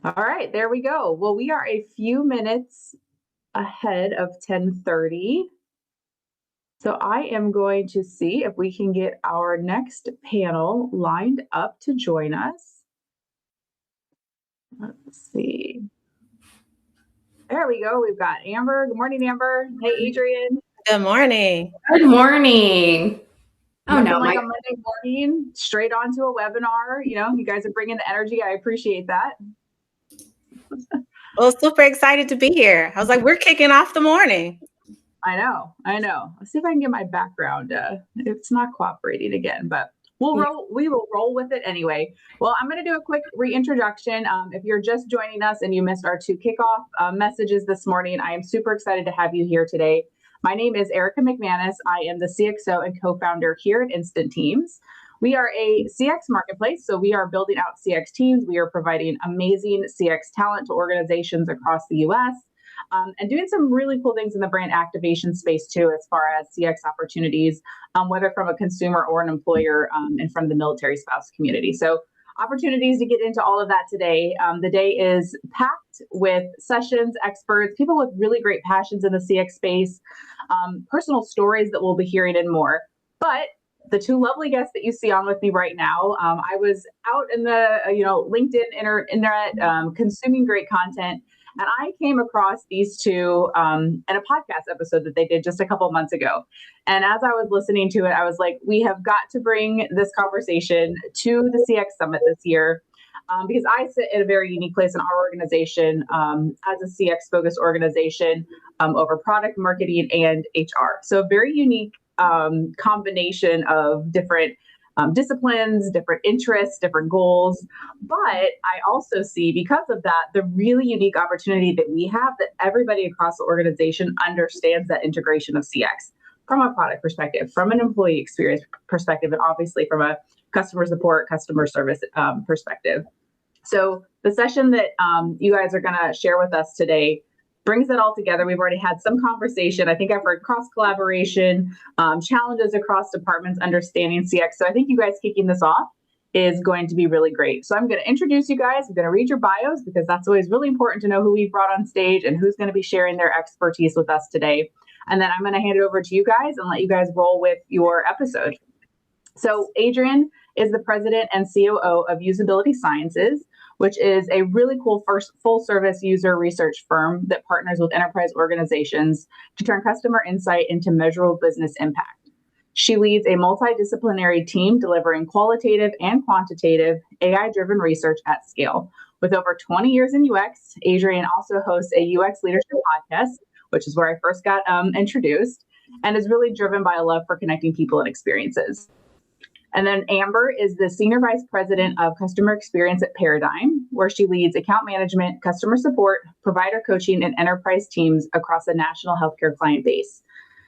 All right, there we go. Well, we are a few minutes ahead of 10:30. So I am going to see if we can get our next panel lined up to join us. Let's see. There we go. We've got Amber. Good morning, Amber. Hey, Adrienne. Good morning. Good morning. Oh, nothing like a Monday morning, straight onto a webinar. You guys are bringing the energy. I appreciate that. Well, super excited to be here. I was like, we're kicking off the morning. I know. Let's see if I can get my background. It's not cooperating again, but we will roll with it anyway. Well, I'm going to do a quick reintroduction. If you're just joining us and you missed our 2 kickoff messages this morning, I am super excited to have you here today. My name is Erica McMannes. I am the CXO and co-founder here at Instant Teams. We are a CX marketplace, so we are building out CX teams. We are providing amazing CX talent to organizations across the U.S. And doing some really cool things in the brand activation space too, as far as CX opportunities, whether from a consumer or an employer, and from the military spouse community. So opportunities to get into all of that today. The day is packed with sessions, experts, people with really great passions in the CX space, personal stories that we'll be hearing and more. But the 2 lovely guests that you see on with me right now, I was out in the LinkedIn internet consuming great content, and I came across these 2 in a podcast episode that they did just a couple months ago. And as I was listening to it, I was like, we have got to bring this conversation to the CX Summit this year. Because I sit in a very unique place in our organization as a CX focused organization over product marketing and HR. So a very unique combination of different disciplines, different interests, different goals. But I also see, because of that, the really unique opportunity that we have, that everybody across the organization understands that integration of CX from a product perspective, from an employee experience perspective, and obviously from a customer support, customer service perspective. So the session that you guys are going to share with us today brings it all together. We've already had some conversation. I think I've heard cross collaboration, challenges across departments, understanding CX. So I think you guys kicking this off is going to be really great. So I'm going to introduce you guys. I'm going to read your bios, because that's always really important to know who we've brought on stage and who's going to be sharing their expertise with us today. And then I'm going to hand it over to you guys and let you guys roll with your episode. So Adrienne is the president and COO of Usability Sciences, which is a really cool first full-service user research firm that partners with enterprise organizations to turn customer insight into measurable business impact. She leads a multidisciplinary team delivering qualitative and quantitative AI-driven research at scale. With over 20 years in UX, Adrienne also hosts a UX leadership podcast, which is where I first got introduced, and is really driven by a love for connecting people and experiences. And then Amber is the Senior Vice President of Customer Experience at Paradigm, where she leads account management, customer support, provider coaching, and enterprise teams across a national healthcare client base.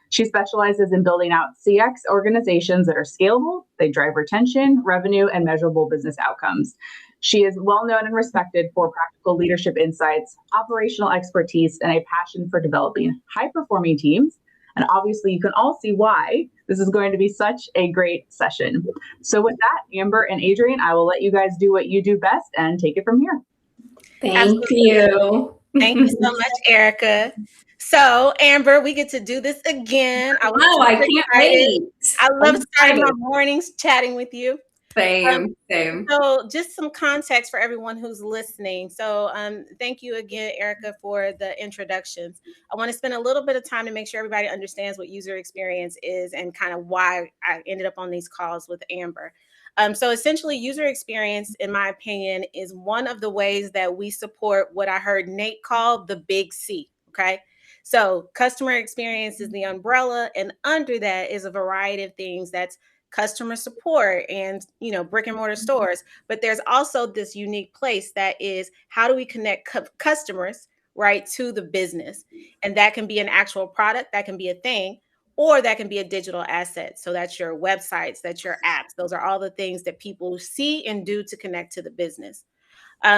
She specializes in building out CX organizations that are scalable, they drive retention, revenue, and measurable business outcomes. She is well known and respected for practical leadership insights, operational expertise, and a passion for developing high-performing teams. And obviously, you can all see why this is going to be such a great session. So with that, Amber and Adrienne, I will let you guys do what you do best and take it from here. Thank you. Thank you so much, Erica. So, Amber, we get to do this again. I can't wait. I love starting my mornings chatting with you. Same. So just some context for everyone who's listening. So thank you again, Erica, for the introductions. I want to spend a little bit of time to make sure everybody understands what user experience is and kind of why I ended up on these calls with Amber. So essentially, user experience, in my opinion, is one of the ways that we support what I heard Nate call the big C, okay? So customer experience is the umbrella, and under that is a variety of things that's customer support and, brick and mortar stores. But there's also this unique place that is, how do we connect customers, right, to the business? And that can be an actual product, that can be a thing, or that can be a digital asset. So that's your websites, that's your apps. Those are all the things that people see and do to connect to the business.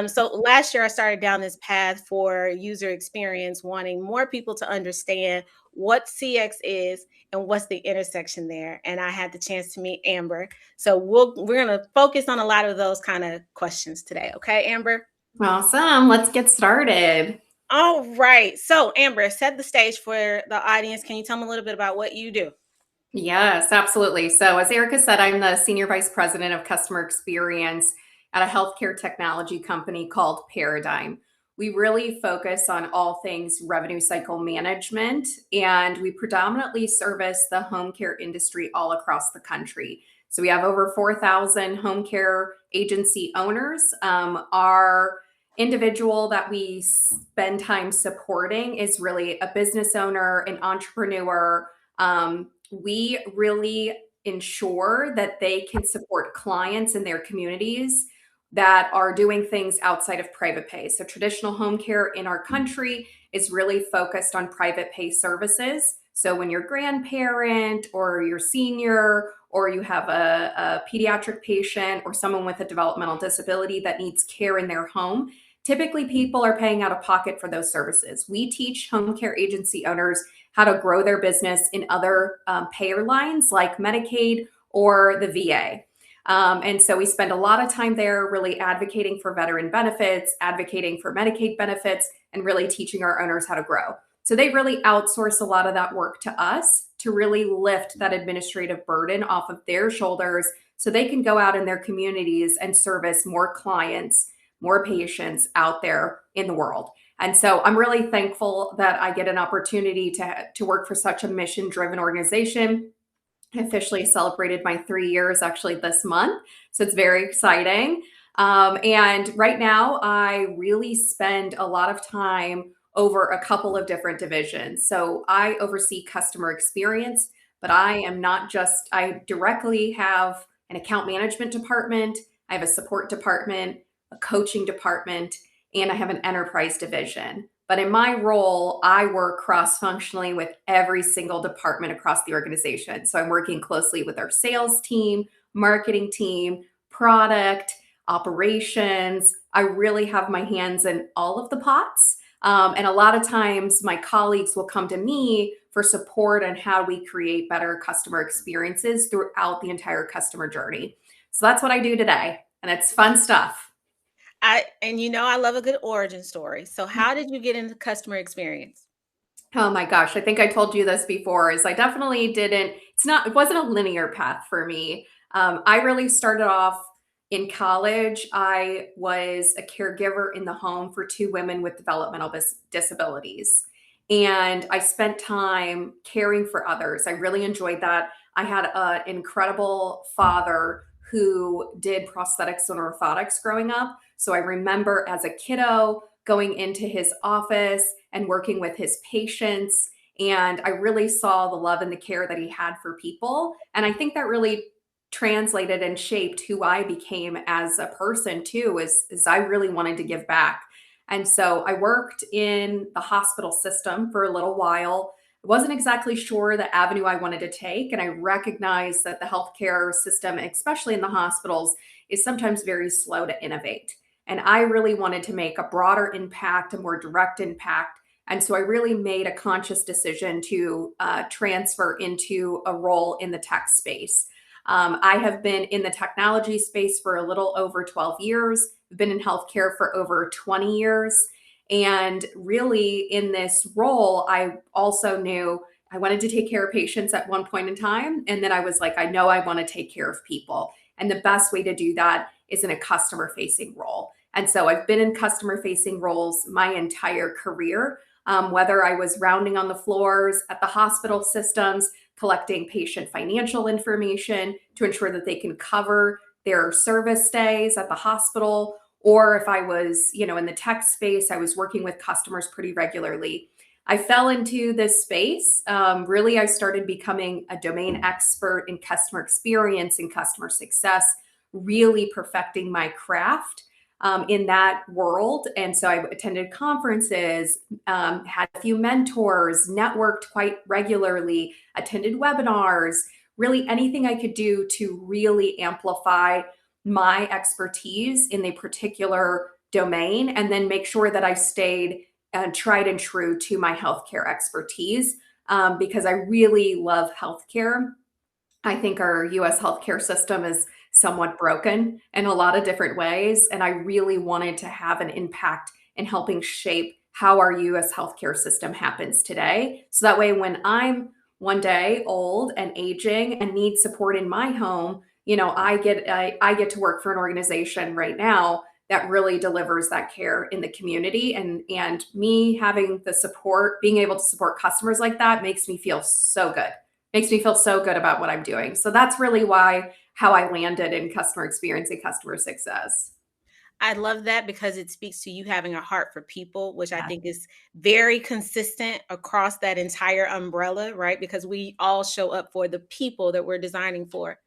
So last year, I started down this path for user experience, wanting more people to understand what CX is and what's the intersection there. And I had the chance to meet Amber. So we're going to focus on a lot of those kind of questions today. Okay, Amber? Awesome. Let's get started. All right. So, Amber, set the stage for the audience. Can you tell me a little bit about what you do? Yes, absolutely. So, as Erica said, I'm the Senior Vice President of Customer Experience at a healthcare technology company called Paradigm. We really focus on all things revenue cycle management, and we predominantly service the home care industry all across the country. So, we have over 4,000 home care agency owners. Our individual that we spend time supporting is really a business owner, an entrepreneur. We really ensure that they can support clients in their communities that are doing things outside of private pay. So, traditional home care in our country is really focused on private pay services. So, when you're grandparent or you're senior, or you have a pediatric patient or someone with a developmental disability that needs care in their home, typically people are paying out of pocket for those services. We teach home care agency owners how to grow their business in other payer lines like Medicaid or the VA. And so we spend a lot of time there really advocating for veteran benefits, advocating for Medicaid benefits, and really teaching our owners how to grow. So they really outsource a lot of that work to us to really lift that administrative burden off of their shoulders so they can go out in their communities and service more clients, more patients out there in the world. And so I'm really thankful that I get an opportunity to work for such a mission-driven organization. I officially celebrated my 3 years actually this month. So it's very exciting. And right now, I really spend a lot of time over a couple of different divisions. So I oversee customer experience, but I directly have an account management department, I have a support department, a coaching department, and I have an enterprise division. But in my role, I work cross-functionally with every single department across the organization. So I'm working closely with our sales team, marketing team, product, operations. I really have my hands in all of the pots. And a lot of times my colleagues will come to me for support on how we create better customer experiences throughout the entire customer journey. So that's what I do today. And it's fun stuff. I love a good origin story. So, how did you get into customer experience? Oh my gosh, I think I told you this before, is I definitely didn't, it wasn't a linear path for me. I really started off in college. I was a caregiver in the home for two women with developmental disabilities. And I spent time caring for others. I really enjoyed that. I had an incredible father who did prosthetics and orthotics growing up. So I remember as a kiddo going into his office and working with his patients. And I really saw the love and the care that he had for people. And I think that really translated and shaped who I became as a person too, is I really wanted to give back. And so I worked in the hospital system for a little while. I wasn't exactly sure the avenue I wanted to take. And I recognized that the healthcare system, especially in the hospitals, is sometimes very slow to innovate. And I really wanted to make a broader impact, a more direct impact. And so I really made a conscious decision to transfer into a role in the tech space. I have been in the technology space for a little over 12 years. I've been in healthcare for over 20 years. And really, in this role, I also knew I wanted to take care of patients at one point in time. And then I was like, I know I want to take care of people. And the best way to do that is in a customer facing role. And so I've been in customer facing roles my entire career, whether I was rounding on the floors at the hospital systems, collecting patient financial information to ensure that they can cover their service stays at the hospital, or if I was, in the tech space, I was working with customers pretty regularly. I fell into this space. Really, I started becoming a domain expert in customer experience and customer success, really perfecting my craft in that world. And so I attended conferences, had a few mentors, networked quite regularly, attended webinars, really anything I could do to really amplify my expertise in a particular domain, and then make sure that I stayed tried and true to my healthcare expertise, because I really love healthcare. I think our US healthcare system is somewhat broken in a lot of different ways. And I really wanted to have an impact in helping shape how our US healthcare system happens today. So that way, when I'm one day old and aging and need support in my home, I get to work for an organization right now that really delivers that care in the community, and me having the support, being able to support customers like that makes me feel so good. Makes me feel so good about what I'm doing. So that's really how I landed in customer experience and customer success. I love that because it speaks to you having a heart for people, which I think is very consistent across that entire umbrella, right? Because we all show up for the people that we're designing for.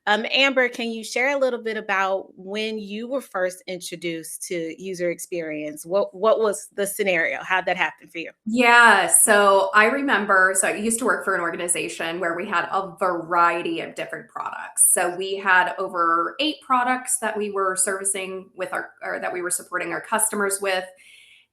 Amber, can you share a little bit about when you were first introduced to user experience? What was the scenario? How'd that happen for you? Yeah, so I remember, so I used to work for an organization where we had a variety of different products. So we had over 8 products that we were servicing with or that we were supporting our customers with.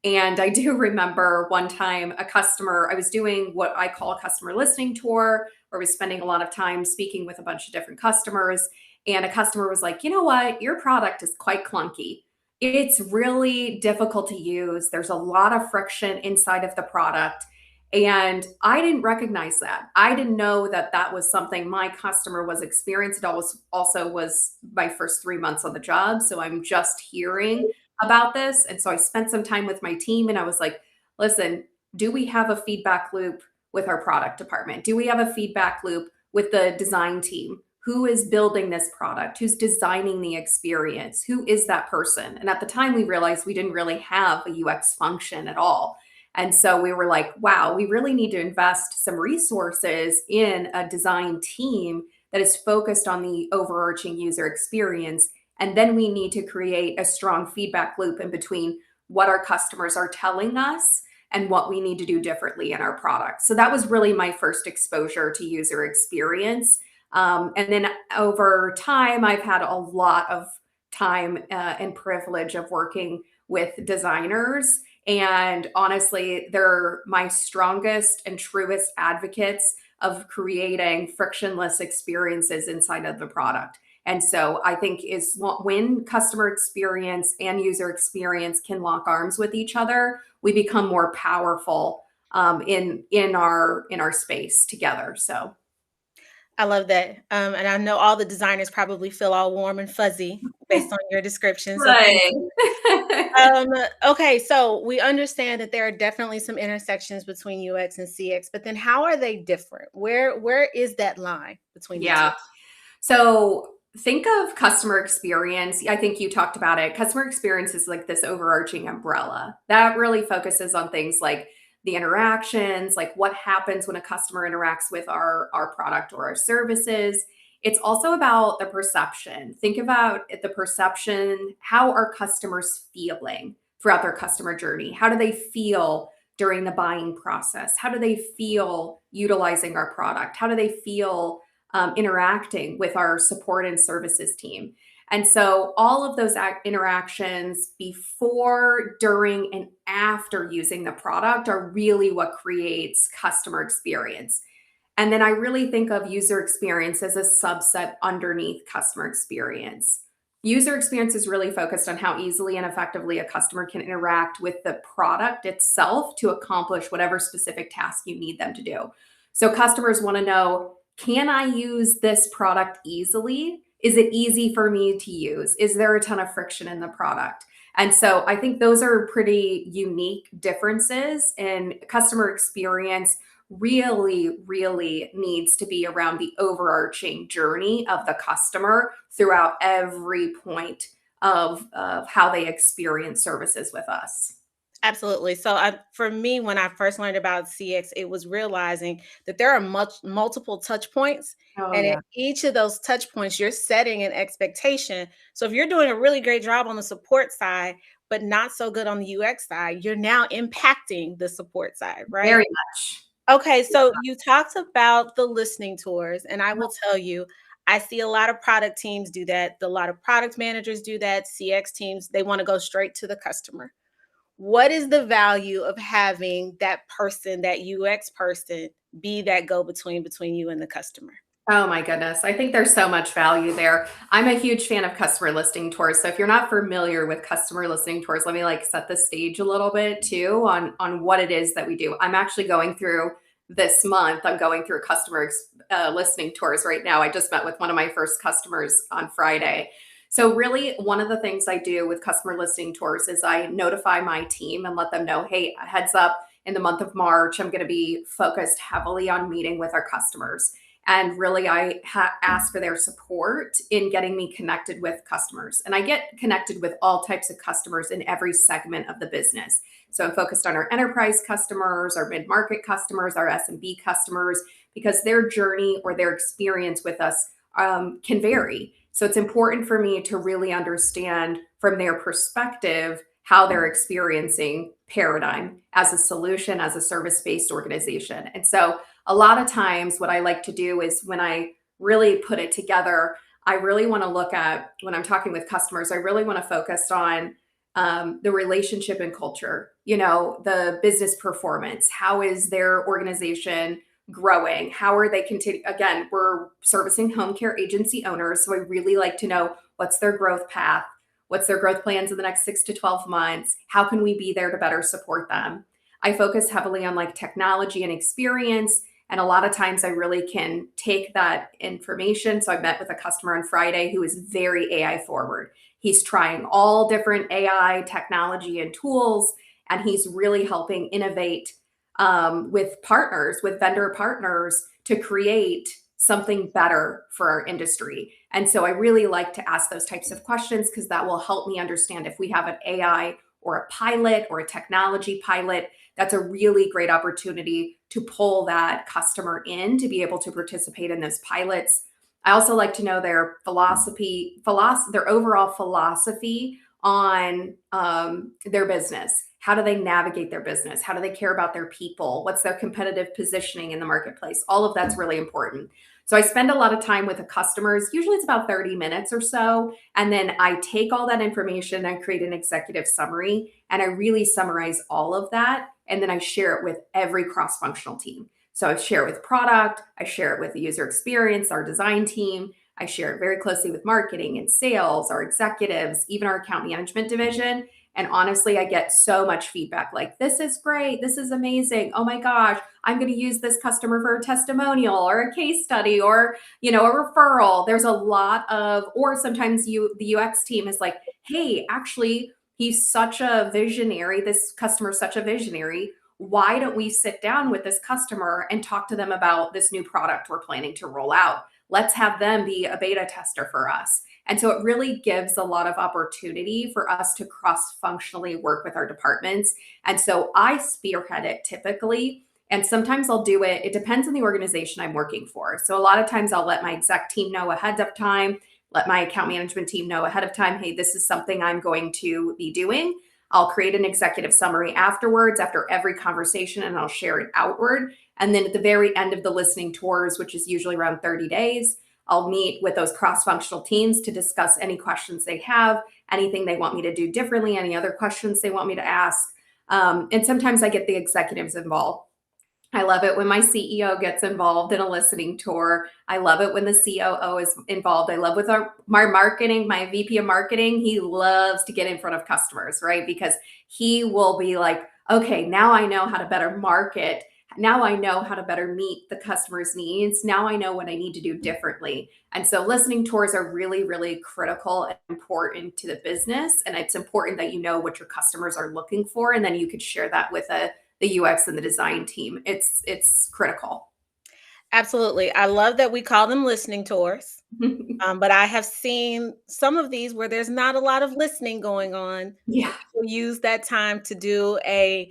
And I do remember one time I was doing what I call a customer listening tour, where I was spending a lot of time speaking with a bunch of different customers. And a customer was like, you know what, your product is quite clunky. It's really difficult to use. There's a lot of friction inside of the product. And I didn't recognize that. I didn't know that that was something my customer was experiencing. It also was my first 3 months on the job. So I'm just hearing about this. And so I spent some time with my team and I was like, listen, do we have a feedback loop with our product department? Do we have a feedback loop with the design team? Who is building this product? Who's designing the experience? Who is that person? And at the time, we realized we didn't really have a UX function at all. And so we were like, wow, we really need to invest some resources in a design team that is focused on the overarching user experience. And then we need to create a strong feedback loop in between what our customers are telling us and what we need to do differently in our product. So that was really my first exposure to user experience. And then over time, I've had a lot of time and privilege of working with designers. And honestly, they're my strongest and truest advocates of creating frictionless experiences inside of the product. And so I think is when customer experience and user experience can lock arms with each other, we become more powerful in our space together. So. I love that. And I know all the designers probably feel all warm and fuzzy based on your description. So thank you. Okay, so we understand that there are definitely some intersections between UX and CX, but then how are they different? Where is that line between the two? So think of customer experience. I think you talked about it. Customer experience is like this overarching umbrella that really focuses on things like the interactions, like what happens when a customer interacts with our product or our services. It's also about the perception. Think about the perception. How are customers feeling throughout their customer journey? How do they feel during the buying process? How do they feel utilizing our product? How do they feel interacting with our support and services team? And so all of those interactions before, during, and after using the product are really what creates customer experience. And then I really think of user experience as a subset underneath customer experience. User experience is really focused on how easily and effectively a customer can interact with the product itself to accomplish whatever specific task you need them to do. So customers want to know, can I use this product easily? Is it easy for me to use? Is there a ton of friction in the product? And so I think those are pretty unique differences, and customer experience really, really needs to be around the overarching journey of the customer throughout every point of how they experience services with us. Absolutely. So for me, when I first learned about CX, it was realizing that there are multiple touch points. Oh, And yeah. at each of those touch points, you're setting an expectation. So if you're doing a really great job on the support side, but not so good on the UX side, you're now impacting the support side, right? Very much. Okay, so you talked about the listening tours, and I will tell you, I see a lot of product teams do that. A lot of product managers do that. CX teams, they want to go straight to the customer. What is the value of having that person, that UX person, be that go between you and the customer? Oh my goodness. I think there's so much value there. I'm a huge fan of customer listening tours. So if you're not familiar with customer listening tours, let me like set the stage a little bit too on what it is that we do. I'm actually going through this month, I'm going through listening tours right now. I just met with one of my first customers on Friday. So really one of the things I do with customer listening tours is I notify my team and let them know, hey, heads up, in the month of March, I'm going to be focused heavily on meeting with our customers. And really, I ask for their support in getting me connected with customers. And I get connected with all types of customers in every segment of the business. So I'm focused on our enterprise customers, our mid-market customers, our SMB customers, because their journey or their experience with us can vary. So it's important for me to really understand from their perspective how they're experiencing Paradigm as a solution, as a service-based organization. And so a lot of times what I like to do is when I really put it together, I really want to look at, when I'm talking with customers, I really want to focus on the relationship and culture, the business performance. How is their organization growing? How are they continuing? Again, we're servicing home care agency owners. So I really like to know what's their growth path, what's their growth plans in the next 6 to 12 months? How can we be there to better support them? I focus heavily on like technology and experience. And a lot of times I really can take that information. So I met with a customer on Friday who is very AI forward. He's trying all different AI technology and tools, and he's really helping innovate with partners, with vendor partners to create something better for our industry. And so I really like to ask those types of questions because that will help me understand if we have an AI or a pilot or a technology pilot. That's a really great opportunity to pull that customer in to be able to participate in those pilots. I also like to know their their overall philosophy on their business. How do they navigate their business? How do they care about their people? What's their competitive positioning in the marketplace? All of that's really important. So I spend a lot of time with the customers. Usually it's about 30 minutes or so. And then I take all that information and create an executive summary. And I really summarize all of that. And then I share it with every cross-functional team. So I share it with product. I share it with the user experience, our design team. I share it very closely with marketing and sales, our executives, even our account management division. And honestly, I get so much feedback like, this is great. This is amazing. Oh my gosh, I'm going to use this customer for a testimonial or a case study or, a referral. There's a lot of, or sometimes the UX team is like, hey, actually, he's such a visionary. This customer is such a visionary. Why don't we sit down with this customer and talk to them about this new product we're planning to roll out? Let's have them be a beta tester for us. And so it really gives a lot of opportunity for us to cross-functionally work with our departments. And so I spearhead it typically, and sometimes I'll do it. It depends on the organization I'm working for. So a lot of times I'll let my exec team know ahead of time, let my account management team know ahead of time, hey, this is something I'm going to be doing. I'll create an executive summary afterwards, after every conversation, and I'll share it outward. And then at the very end of the listening tours, which is usually around 30 days, I'll meet with those cross-functional teams to discuss any questions they have, anything they want me to do differently, any other questions they want me to ask. And sometimes I get the executives involved. I love it when my CEO gets involved in a listening tour. I love it when the COO is involved. I love with my marketing, my VP of marketing, he loves to get in front of customers, right? Because he will be like, okay, now I know how to better market. Now I know how to better meet the customer's needs. Now I know what I need to do differently. And so listening tours are really, really critical and important to the business. And it's important that you know what your customers are looking for. And then you could share that with the UX and the design team. It's critical. Absolutely. I love that we call them listening tours. But I have seen some of these where there's not a lot of listening going on. Yeah. We'll use that time to do a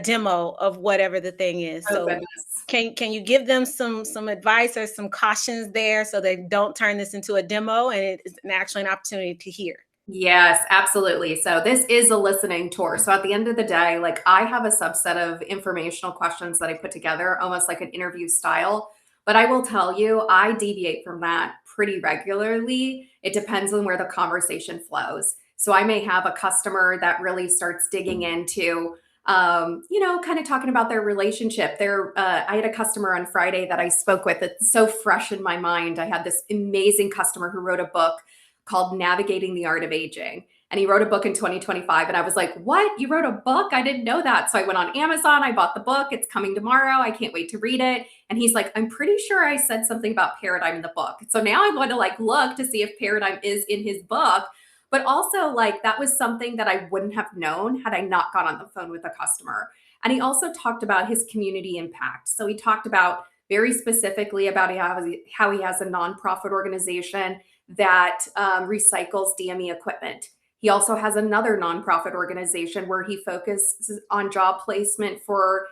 demo of whatever the thing is. Oh, So goodness. can you give them some advice or some cautions there so they don't turn this into a demo and it is actually an opportunity to hear? Yes, absolutely. So this is a listening tour. So at the end of the day, like I have a subset of informational questions that I put together, almost like an interview style. But I will tell you, I deviate from that pretty regularly. It depends on where the conversation flows. So I may have a customer that really starts digging into kind of talking about their relationship. I had a customer on Friday that I spoke with. It's so fresh in my mind. I had this amazing customer who wrote a book called Navigating the Art of Aging. And he wrote a book in 2025. And I was like, what? You wrote a book? I didn't know that. So I went on Amazon. I bought the book. It's coming tomorrow. I can't wait to read it. And he's like, I'm pretty sure I said something about paradigm in the book. So now I'm going to look to see if paradigm is in his book. But also that was something that I wouldn't have known had I not got on the phone with a customer. And he also talked about his community impact. So he talked about very specifically about how he has a nonprofit organization that recycles DME equipment. He also has another nonprofit organization where he focuses on job placement for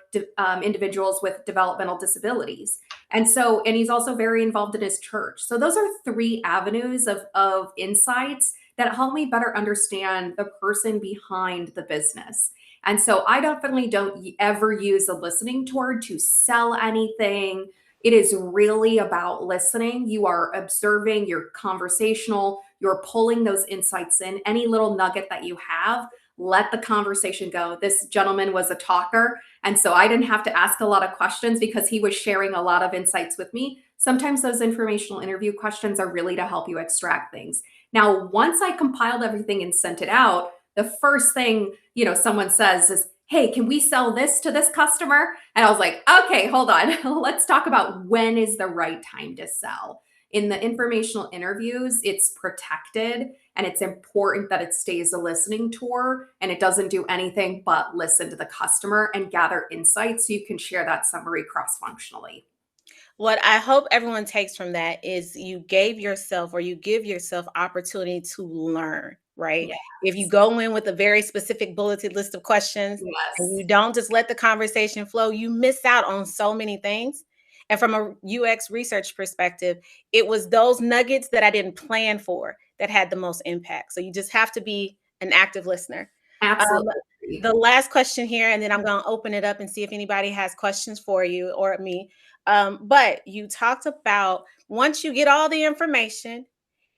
individuals with developmental disabilities. And he's also very involved in his church. So those are 3 avenues of insights that help me better understand the person behind the business. And so I definitely don't ever use a listening tour to sell anything. It is really about listening. You are observing, you're conversational, you're pulling those insights in. Any little nugget that you have, let the conversation go. This gentleman was a talker. And so I didn't have to ask a lot of questions because he was sharing a lot of insights with me. Sometimes those informational interview questions are really to help you extract things. Now, once I compiled everything and sent it out, the first thing, someone says is, hey, can we sell this to this customer? And I was like, okay, hold on. Let's talk about when is the right time to sell. In the informational interviews, it's protected and it's important that it stays a listening tour and it doesn't do anything but listen to the customer and gather insights so you can share that summary cross-functionally. What I hope everyone takes from that is you give yourself opportunity to learn, right? Yes. If you go in with a very specific bulleted list of questions and you don't just let the conversation flow, you miss out on so many things. And from a UX research perspective, it was those nuggets that I didn't plan for that had the most impact. So you just have to be an active listener. Absolutely. The last question here, and then I'm going to open it up and see if anybody has questions for you or me. But you talked about once you get all the information,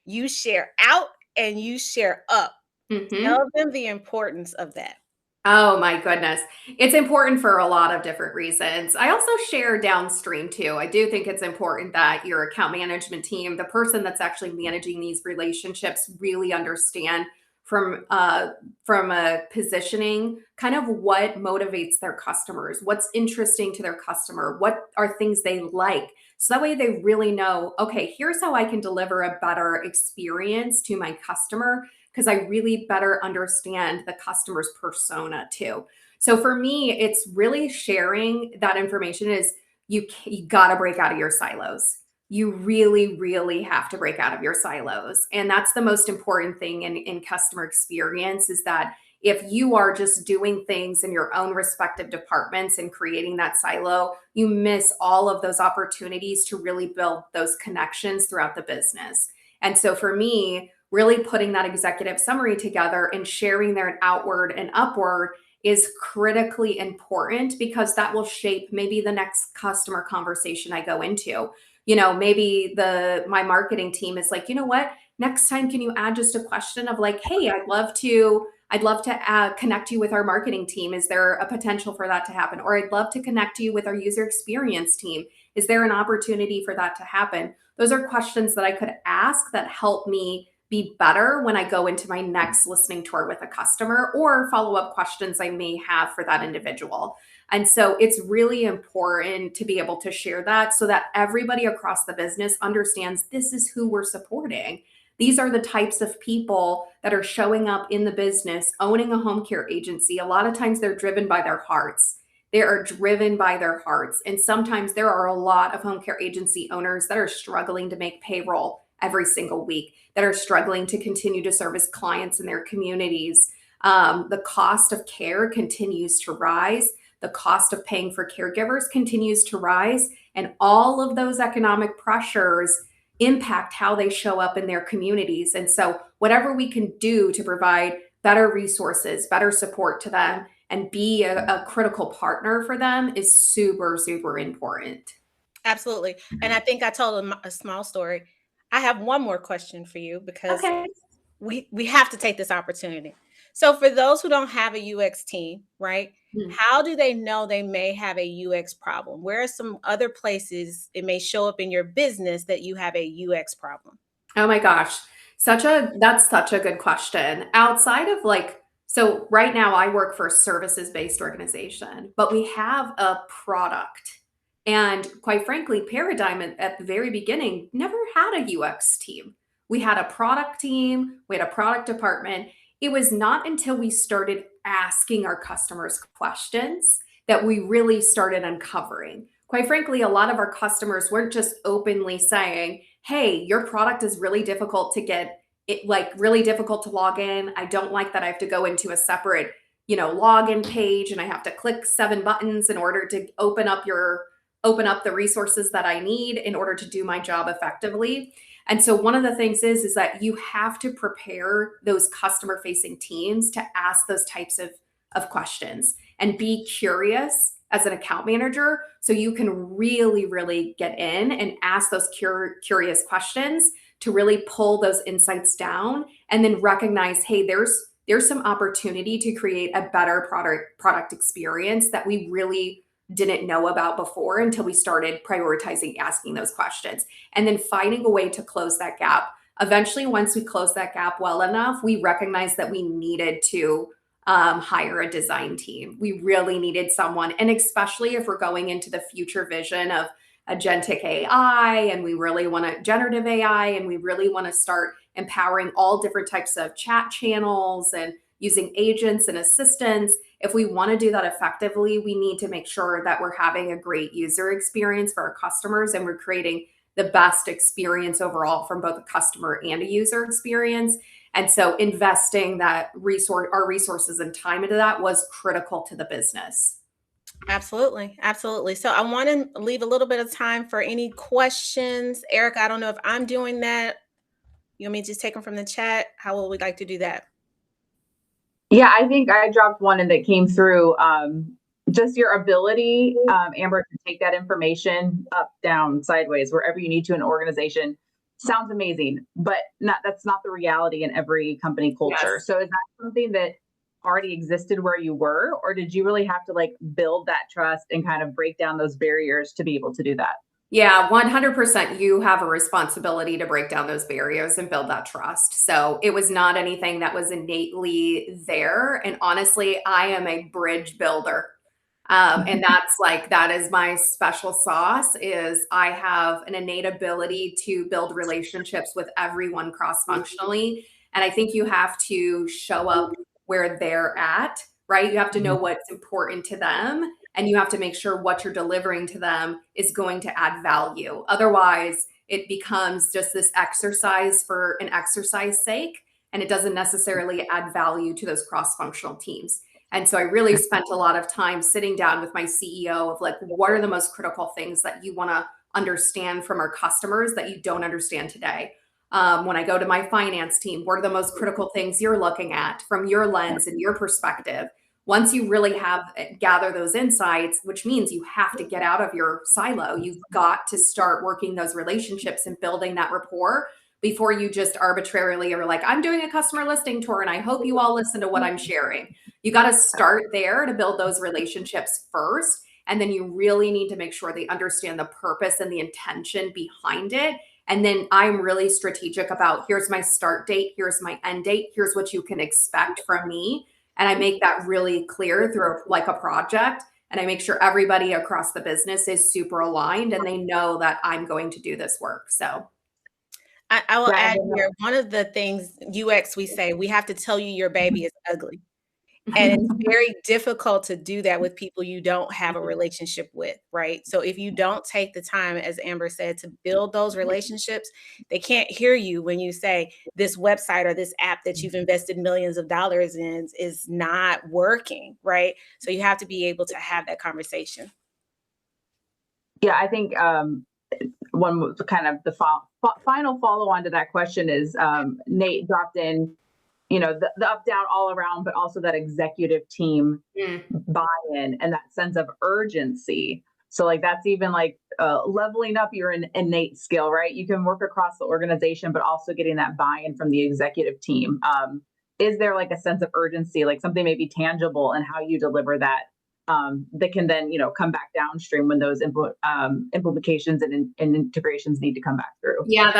you share out and you share up. Mm-hmm. Tell them the importance of that. Oh my goodness. It's important for a lot of different reasons. I also share downstream too. I do think it's important that your account management team, the person that's actually managing these relationships, really understand from a positioning kind of what motivates their customers, what's interesting to their customer, what are things they like. So that way they really know, okay, here's how I can deliver a better experience to my customer, because I really better understand the customer's persona too. So for me, it's really sharing that information is you got to break out of your silos. You really, really have to break out of your silos. And that's the most important thing in customer experience is that if you are just doing things in your own respective departments and creating that silo, you miss all of those opportunities to really build those connections throughout the business. And so for me, really putting that executive summary together and sharing their outward and upward is critically important because that will shape maybe the next customer conversation I go into. Maybe my marketing team is like, you know what, next time, can you add just a question of hey, I'd love to connect you with our marketing team. Is there a potential for that to happen? Or I'd love to connect you with our user experience team. Is there an opportunity for that to happen? Those are questions that I could ask that help me be better when I go into my next listening tour with a customer or follow-up questions I may have for that individual. And so it's really important to be able to share that so that everybody across the business understands this is who we're supporting. These are the types of people that are showing up in the business, owning a home care agency. A lot of times they're driven by their hearts. They are driven by their hearts. And sometimes there are a lot of home care agency owners that are struggling to make payroll every single week, that are struggling to continue to service clients in their communities. The cost of care continues to rise. The cost of paying for caregivers continues to rise. And all of those economic pressures impact how they show up in their communities. And so whatever we can do to provide better resources, better support to them, and be a critical partner for them is super, super important. Absolutely. And I think I told a small story. I have one more question for you because we have to take this opportunity. So for those who don't have a UX team, right? How do they know they may have a UX problem? Where are some other places it may show up in your business that you have a UX problem? Oh my gosh. That's such a good question. Outside of like, so right now I work for a services-based organization, but we have a product. And quite frankly, Paradigm at the very beginning never had a UX team. We had a product team, we had a product department. It was not until we started asking our customers questions that we really started uncovering. Quite frankly, a lot of our customers weren't just openly saying, hey, your product is really difficult to get it, like really difficult to log in. I don't like that I have to go into a separate, login page and I have to click 7 buttons in order to open up the resources that I need in order to do my job effectively. And so one of the things is that you have to prepare those customer facing teams to ask those types of questions and be curious as an account manager, so you can really, really get in and ask those curious questions to really pull those insights down and then recognize, hey, there's some opportunity to create a better product experience that we really didn't know about before until we started prioritizing asking those questions and then finding a way to close that gap. Eventually, once we close that gap well enough, we recognized that we needed to hire a design team. We really needed someone, and especially if we're going into the future vision of agentic AI and we really want to generative AI and we really want to start empowering all different types of chat channels and using agents and assistants. If we want to do that effectively, we need to make sure that we're having a great user experience for our customers and we're creating the best experience overall from both a customer and a user experience. And so investing our resources and time into that was critical to the business. Absolutely. Absolutely. So I want to leave a little bit of time for any questions. Erica, I don't know if I'm doing that. You want me to just take them from the chat? How would we like to do that? Yeah, I think I dropped one and that came through. Just your ability, Amber, to take that information up, down, sideways, wherever you need to in an organization. Sounds amazing, but that's not the reality in every company culture. Yes. So is that something that already existed where you were, or did you really have to like build that trust and kind of break down those barriers to be able to do that? Yeah, 100%. You have a responsibility to break down those barriers and build that trust. So it was not anything that was innately there. And honestly, I am a bridge builder. And that is my special sauce is I have an innate ability to build relationships with everyone cross-functionally. And I think you have to show up where they're at, right? You have to know what's important to them and you have to make sure what you're delivering to them is going to add value. Otherwise, it becomes just this exercise for an exercise sake, and it doesn't necessarily add value to those cross-functional teams. And so I really spent a lot of time sitting down with my CEO of like, what are the most critical things that you want to understand from our customers that you don't understand today? When I go to my finance team, what are the most critical things you're looking at from your lens and your perspective? Once you really gather those insights, which means you have to get out of your silo, you've got to start working those relationships and building that rapport before you just arbitrarily are like, I'm doing a customer listing tour and I hope you all listen to what I'm sharing. You got to start there to build those relationships first. And then you really need to make sure they understand the purpose and the intention behind it. And then I'm really strategic about here's my start date, here's my end date, here's what you can expect from me. And I make that really clear through like a project. And I make sure everybody across the business is super aligned and they know that I'm going to do this work. So I will add here, one of the things UX, we say, we have to tell you your baby is ugly. And it's very difficult to do that with people you don't have a relationship with, right? So if you don't take the time, as Amber said, to build those relationships, they can't hear you when you say this website or this app that you've invested millions of dollars in is not working, right? So you have to be able to have that conversation. Yeah, I think one kind of the final follow on to that question is Nate dropped in, the up, down, all around, but also that executive team buy-in and that sense of urgency. So like, that's even like leveling up your innate skill, right? You can work across the organization, but also getting that buy-in from the executive team. Is there like a sense of urgency, like something maybe tangible and how you deliver that that can then, come back downstream when those implementations and integrations need to come back through? Yeah,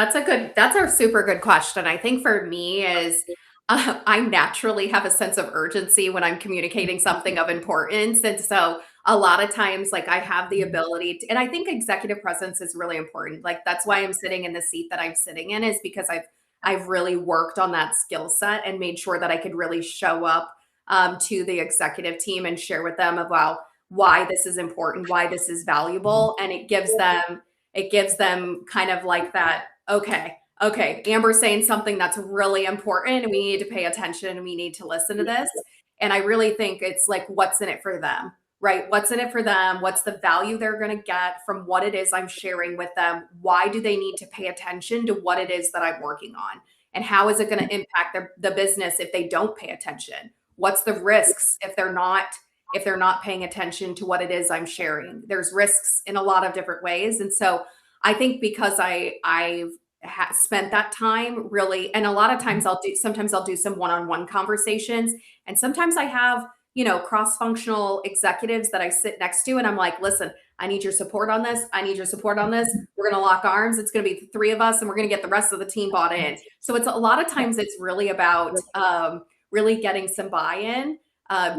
that's a super good question. I think for me is I naturally have a sense of urgency when I'm communicating something of importance. And so a lot of times, like I have the ability to, and I think executive presence is really important. Like that's why I'm sitting in the seat that I'm sitting in, is because I've really worked on that skill set and made sure that I could really show up to the executive team and share with them about why this is important, why this is valuable. And it gives them kind of like that, okay, Amber's saying something that's really important and we need to pay attention and we need to listen to this. And I really think it's like, what's in it for them, right? What's in it for them? What's the value they're going to get from what it is I'm sharing with them? Why do they need to pay attention to what it is that I'm working on? And how is it going to impact the business if they don't pay attention? What's the risks if they're not paying attention to what it is I'm sharing? There's risks in a lot of different ways. And so I think because I've spent that time really, and a lot of times sometimes I'll do some one-on-one conversations, and sometimes I have, cross-functional executives that I sit next to, and I'm like, listen, I need your support on this. I need your support on this. We're going to lock arms. It's going to be the three of us, and we're going to get the rest of the team bought in. So it's a lot of times it's really about really getting some buy-in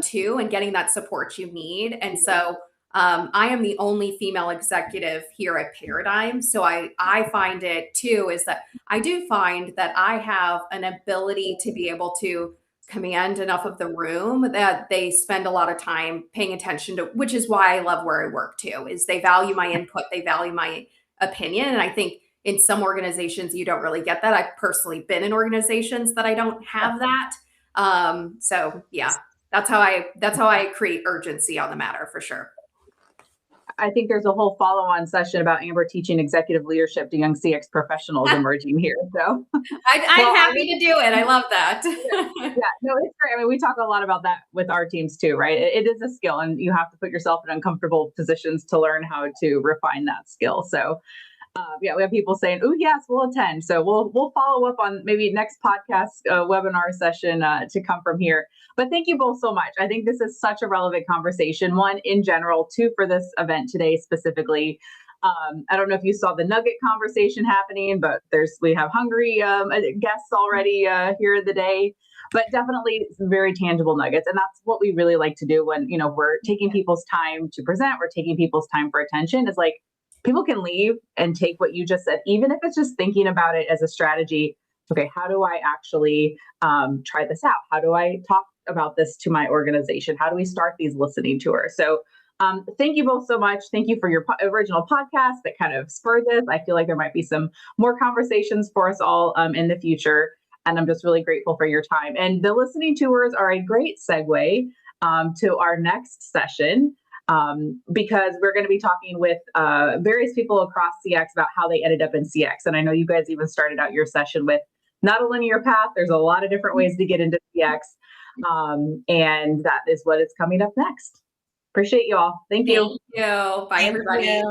too, and getting that support you need. And so I am the only female executive here at Paradigm. So I find it too, is that I do find that I have an ability to be able to command enough of the room that they spend a lot of time paying attention to, which is why I love where I work too, is they value my input, they value my opinion. And I think in some organizations, you don't really get that. I've personally been in organizations that I don't have that. So yeah, that's how I create urgency on the matter for sure. I think there's a whole follow-on session about Amber teaching executive leadership to young CX professionals emerging here. So I'm happy to do it. I love that. Yeah, no, it's great. I mean, we talk a lot about that with our teams too, right? It is a skill, and you have to put yourself in uncomfortable positions to learn how to refine that skill. So yeah, we have people saying, "Oh, yes, we'll attend." So we'll follow up on maybe next podcast webinar session to come from here. But thank you both so much. I think this is such a relevant conversation. One, in general, two, for this event today specifically. I don't know if you saw the nugget conversation happening, but we have hungry guests already here in the day. But definitely some very tangible nuggets. And that's what we really like to do when, we're taking people's time to present, we're taking people's time for attention. It's like, people can leave and take what you just said, even if it's just thinking about it as a strategy. Okay, how do I actually try this out? How do I talk about this to my organization? How do we start these listening tours? So thank you both so much. Thank you for your original podcast that kind of spurred this. I feel like there might be some more conversations for us all in the future. And I'm just really grateful for your time. And the listening tours are a great segue to our next session. Because we're going to be talking with various people across CX about how they ended up in CX. And I know you guys even started out your session with not a linear path. There's a lot of different ways to get into CX. And that is what is coming up next. Appreciate you all. Thank you. Thank you. Bye, everybody.